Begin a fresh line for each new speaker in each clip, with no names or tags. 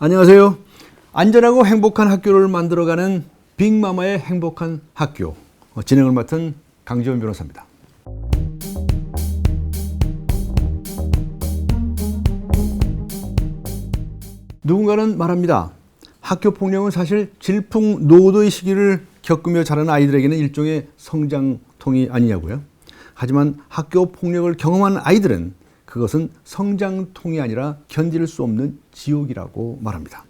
안녕하세요. 안전하고 행복한 학교를 만들어가는 빅마마의 행복한 학교 진행을 맡은 강지원 변호사입니다. 누군가는 말합니다. 학교 폭력은 사실 질풍노도의 시기를 겪으며 자라는 아이들에게는 일종의 성장통이 아니냐고요. 하지만 학교 폭력을 경험한 아이들은 그것은 성장통이 아니라 견딜 수 없는 지옥이라고 말합니다.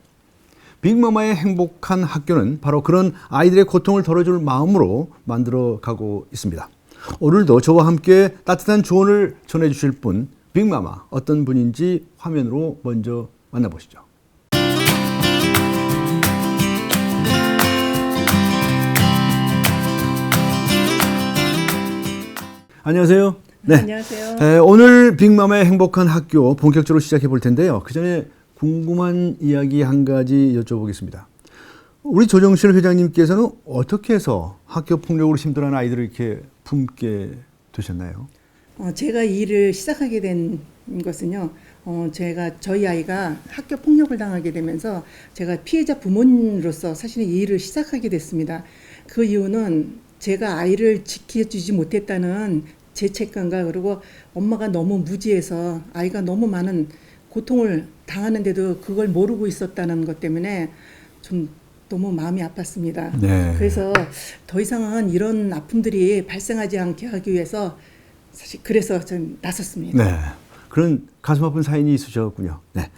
빅마마의 행복한 학교는 바로 그런 아이들의 고통을 덜어줄 마음으로 만들어가고 있습니다. 오늘도 저와 함께 따뜻한 조언을 전해주실 분, 빅마마 어떤 분인지 화면으로 먼저 만나보시죠. 안녕하세요.
네. 안녕하세요.
오늘 빅마마의 행복한 학교 본격적으로 시작해 볼 텐데요. 그 전에 궁금한 이야기 한 가지 여쭤보겠습니다. 우리 조정실 회장님께서는 어떻게 해서 학교 폭력으로 힘들어하는 아이들을 이렇게 품게 되셨나요?
제가 이 일을 시작하게 된 것은요. 저희 아이가 학교 폭력을 당하게 되면서 제가 피해자 부모로서 사실은 이 일을 시작하게 됐습니다. 그 이유는 제가 아이를 지켜주지 못했다는 죄책감과 그리고 엄마가 너무 무지해서 아이가 너무 많은 고통을 당하는데도 그걸 모르고 있었다는 것 때문에 좀 너무 마음이 아팠습니다.
네.
그래서 더 이상은 이런 아픔들이 발생하지 않게 하기 위해서 사실 그래서 좀 나섰습니다.
네. 그런 가슴 아픈 사연이 있으셨군요. 네.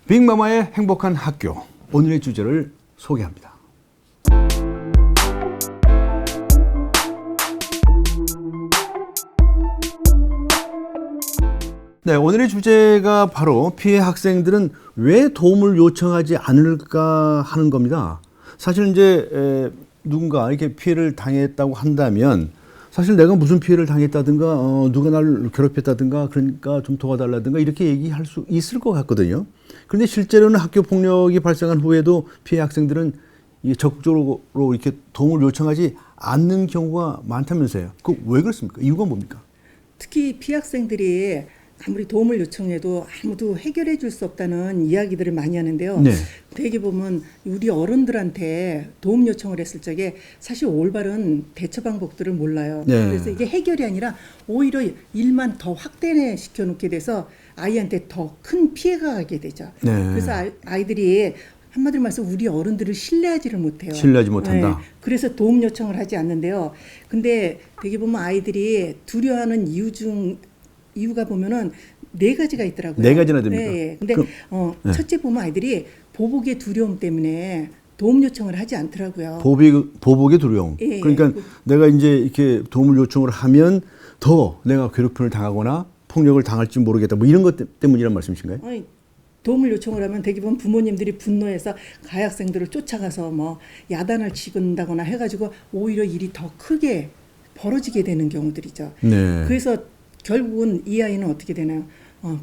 빅마마의 행복한 학교 오늘의 주제를 소개합니다. 네, 오늘의 주제가 바로 피해 학생들은 왜 도움을 요청하지 않을까 하는 겁니다. 사실 이제 누군가 이렇게 피해를 당했다고 한다면 사실 내가 무슨 피해를 당했다든가 누가 나를 괴롭혔다든가 그러니까 좀 도와달라든가 이렇게 얘기할 수 있을 것 같거든요. 그런데 실제로는 학교 폭력이 발생한 후에도 피해 학생들은 적극적으로 이렇게 도움을 요청하지 않는 경우가 많다면서요. 그 왜 그렇습니까? 이유가 뭡니까?
특히 피해 학생들이 아무리 도움을 요청해도 아무도 해결해 줄 수 없다는 이야기들을 많이 하는데요.
네.
되게 보면 우리 어른들한테 도움 요청을 했을 적에 사실 올바른 대처 방법들을 몰라요.
네.
그래서 이게 해결이 아니라 오히려 일만 더 확대시켜 놓게 돼서 아이한테 더 큰 피해가 가게 되죠.
네.
그래서 아이들이 한마디로 말해서 우리 어른들을 신뢰하지를 못해요.
신뢰하지 못한다.
네. 그래서 도움 요청을 하지 않는데요. 근데 되게 보면 아이들이 두려워하는 이유가 보면은 네 가지가 있더라고요.
네 가지나 됩니까?
네. 근데
네.
첫째 보면 아이들이 보복의 두려움 때문에 도움 요청을 하지 않더라고요.
보복의 두려움.
예.
그러니까 내가 이제 이렇게 도움을 요청을 하면 더 내가 괴롭힘을 당하거나 폭력을 당할지 모르겠다. 뭐 이런 것 때문이란 말씀이신가요?
아니, 도움을 요청을 하면 되게 보면 부모님들이 분노해서 가해학생들을 쫓아가서 뭐 야단을 치근다거나 해가지고 오히려 일이 더 크게 벌어지게 되는 경우들이죠.
네.
그래서 결국은 이 아이는 어떻게 되나요?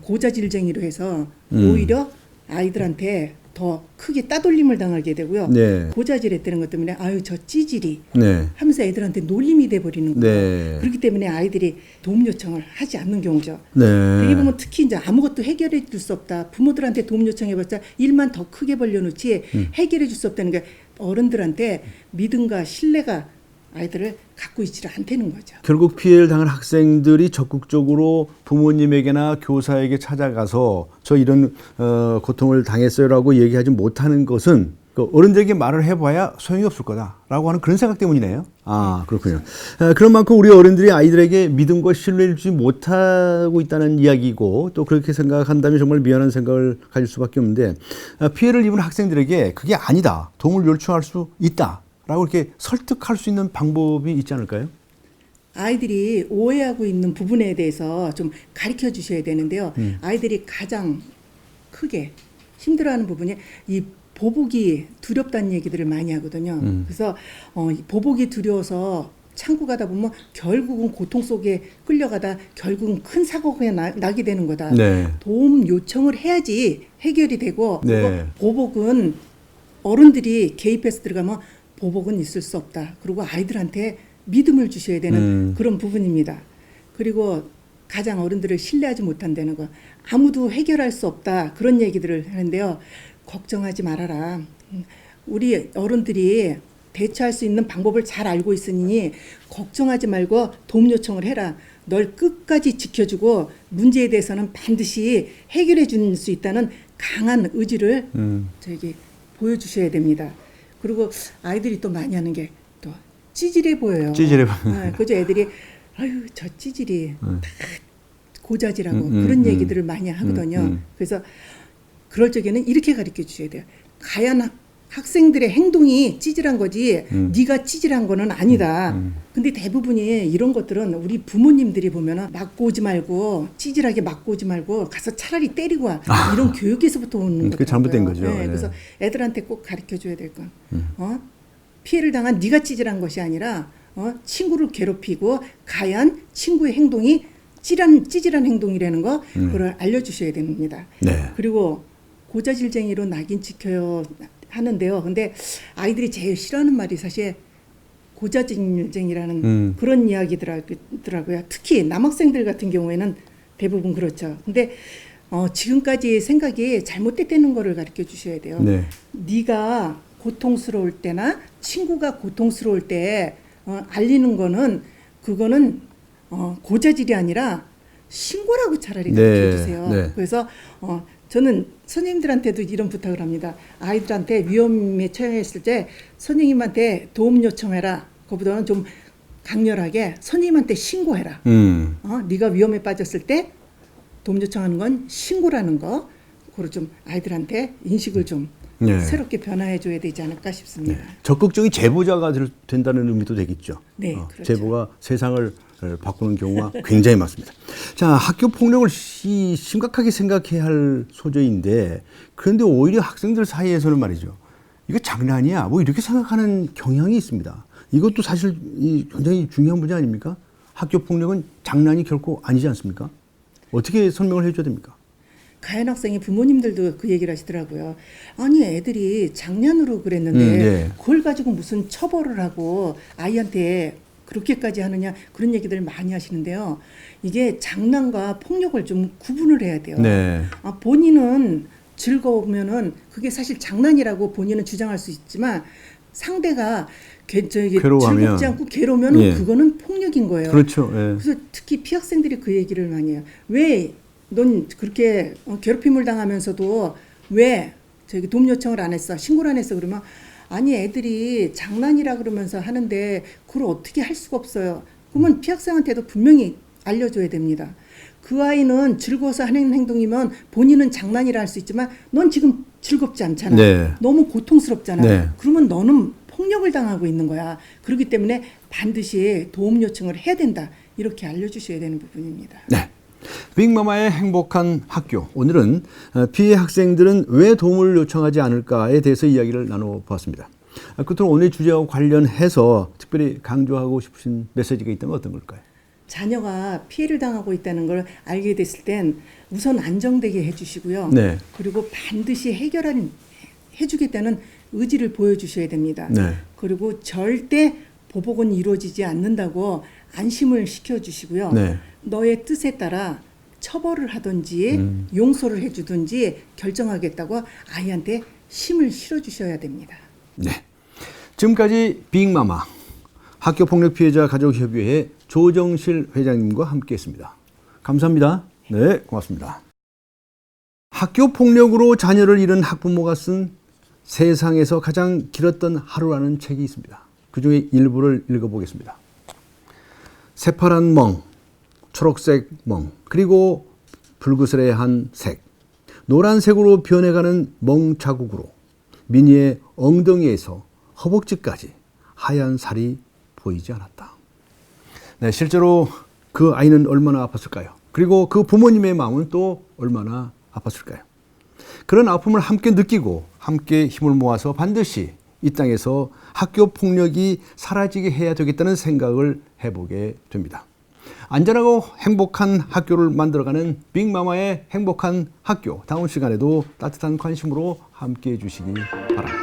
고자질쟁이로 해서 오히려 아이들한테 더 크게 따돌림을 당하게 되고요.
네.
고자질했다는 것 때문에 아유 저 찌질이
네.
하면서 애들한테 놀림이 돼버리는 거예요.
네.
그렇기 때문에 아이들이 도움 요청을 하지 않는 경우죠.
네.
되게 보면 특히 이제 아무것도 해결해 줄 수 없다. 부모들한테 도움 요청해봤자 일만 더 크게 벌려놓지 해결해 줄 수 없다는 게 어른들한테 믿음과 신뢰가 아이들을 갖고 있지를 않다는 거죠.
결국 피해를 당한 학생들이 적극적으로 부모님에게나 교사에게 찾아가서 저 이런 고통을 당했어요라고 얘기하지 못하는 것은 어른들에게 말을 해봐야 소용이 없을 거다라고 하는 그런 생각 때문이네요. 아, 그렇군요. 그런 만큼 우리 어른들이 아이들에게 믿음과 신뢰를 주지 못하고 있다는 이야기고 또 그렇게 생각한다면 정말 미안한 생각을 가질 수밖에 없는데 피해를 입은 학생들에게 그게 아니다. 도움을 요청할 수 있다. 라고 이렇게 설득할 수 있는 방법이 있지 않을까요?
아이들이 오해하고 있는 부분에 대해서 좀 가르쳐 주셔야 되는데요. 아이들이 가장 크게 힘들어하는 부분이 이 보복이 두렵다는 얘기들을 많이 하거든요. 그래서 보복이 두려워서 참고 가다 보면 결국은 고통 속에 끌려가다 결국은 큰 사고가 나게 되는 거다.
네.
도움 요청을 해야지 해결이 되고
네.
보복은 어른들이 개입해서 들어가면 보복은 있을 수 없다. 그리고 아이들한테 믿음을 주셔야 되는 그런 부분입니다. 그리고 가장 어른들을 신뢰하지 못한다는 거. 아무도 해결할 수 없다. 그런 얘기들을 하는데요. 걱정하지 말아라. 우리 어른들이 대처할 수 있는 방법을 잘 알고 있으니 걱정하지 말고 도움 요청을 해라. 널 끝까지 지켜주고 문제에 대해서는 반드시 해결해 줄 수 있다는 강한 의지를 저에게 보여주셔야 됩니다. 그리고 아이들이 또 많이 하는 게 또 찌질해 보여요.
찌질해 보여요.
네, 그죠. 애들이 아유 저 찌질이 다 고자질하고 그런 얘기들을 많이 하거든요. 그래서 그럴 적에는 이렇게 가르쳐 주셔야 돼요. 과연 학생들의 행동이 찌질한 거지 네가 찌질한 거는 아니다. 근데 대부분이 이런 것들은 우리 부모님들이 보면은 맞고 오지 말고 찌질하게 맞고 오지 말고 가서 차라리 때리고 와. 이런 교육에서부터 오는
그게 잘못된 거죠.
네,
네.
그래서 애들한테 꼭 가르쳐 줘야 될 건 피해를 당한 네가 찌질한 것이 아니라 친구를 괴롭히고 가한 친구의 행동이 찌질한 행동이라는 거 그걸 알려주셔야 됩니다.
네.
그리고 고자질쟁이로 낙인 찍혀요 하는데요. 근데 아이들이 제일 싫어하는 말이 사실 고자질쟁이라는 그런 이야기더라고요. 특히 남학생들 같은 경우에는 대부분 그렇죠. 근데 지금까지 생각이 잘못됐다는 거를 가르쳐 주셔야 돼요.
네.
네가 고통스러울 때나 친구가 고통스러울 때 알리는 거는 그거는 고자질이 아니라 신고라고 차라리 가르쳐 주세요.
네.
그래서 저는 선생님들한테도 이런 부탁을 합니다. 아이들한테 위험에 처했을 때 선생님한테 도움 요청해라. 그보다는 좀 강렬하게 선생님한테 신고해라. 네가 위험에 빠졌을 때 도움 요청하는 건 신고라는 거. 그걸 좀 아이들한테 인식을 좀
네.
새롭게 변화해 줘야 되지 않을까 싶습니다.
네. 적극적인 제보자가 된다는 의미도 되겠죠.
네, 그렇죠.
제보가 세상을 바꾸는 경우가 굉장히 많습니다. 자, 학교 폭력을 심각하게 생각해야 할 소재인데 그런데 오히려 학생들 사이에서는 말이죠. 이거 장난이야. 뭐 이렇게 생각하는 경향이 있습니다. 이것도 사실 굉장히 중요한 문제 아닙니까? 학교 폭력은 장난이 결코 아니지 않습니까? 어떻게 설명을 해줘야 됩니까?
가연 학생이 부모님들도 그 얘기를 하시더라고요. 아니 애들이 장난으로 그랬는데
네.
그걸 가지고 무슨 처벌을 하고 아이한테 그렇게까지 하느냐 그런 얘기들 많이 하시는데요. 이게 장난과 폭력을 좀 구분을 해야 돼요.
네.
본인은 즐거우면은 그게 사실 장난이라고 본인은 주장할 수 있지만 상대가
괴로워하면.
즐겁지 않고 괴로우면
예.
그거는 폭력인 거예요.
그렇죠. 예.
그래서 특히 피학생들이 그 얘기를 많이 해요. 왜 넌 그렇게 괴롭힘을 당하면서도 왜 도움 요청을 안 했어? 신고를 안 했어? 그러면 아니 애들이 장난이라 그러면서 하는데 그걸 어떻게 할 수가 없어요. 그러면 피학생한테도 분명히 알려줘야 됩니다. 그 아이는 즐거워서 하는 행동이면 본인은 장난이라 할 수 있지만 넌 지금 즐겁지 않잖아.
네.
너무 고통스럽잖아.
네.
그러면 너는 폭력을 당하고 있는 거야. 그렇기 때문에 반드시 도움 요청을 해야 된다. 이렇게 알려주셔야 되는 부분입니다.
네. 빅마마의 행복한 학교. 오늘은 피해 학생들은 왜 도움을 요청하지 않을까에 대해서 이야기를 나눠보았습니다. 끝으로 오늘 주제와 관련해서 특별히 강조하고 싶으신 메시지가 있다면 어떤 걸까요?
자녀가 피해를 당하고 있다는 걸 알게 됐을 땐 우선 안정되게 해주시고요.
네.
그리고 반드시 해주겠다는 의지를 보여주셔야 됩니다.
네.
그리고 절대 보복은 이루어지지 않는다고 안심을 시켜주시고요.
네.
너의 뜻에 따라 처벌을 하든지 용서를 해주든지 결정하겠다고 아이한테 힘을 실어주셔야 됩니다.
네. 지금까지 빅마마 학교폭력 피해자 가족협의회 조정실 회장님과 함께했습니다. 감사합니다. 네, 고맙습니다. 학교폭력으로 자녀를 잃은 학부모가 쓴 세상에서 가장 길었던 하루라는 책이 있습니다. 그중에 일부를 읽어보겠습니다. 새파란 멍, 초록색 멍, 그리고 불그스레한 색, 노란색으로 변해가는 멍 자국으로 미니의 엉덩이에서 허벅지까지 하얀 살이 보이지 않았다. 네, 실제로 그 아이는 얼마나 아팠을까요? 그리고 그 부모님의 마음은 또 얼마나 아팠을까요? 그런 아픔을 함께 느끼고 함께 힘을 모아서 반드시 이 땅에서 학교 폭력이 사라지게 해야 되겠다는 생각을 해보게 됩니다. 안전하고 행복한 학교를 만들어가는 빅마마의 행복한 학교. 다음 시간에도 따뜻한 관심으로 함께해 주시기 바랍니다.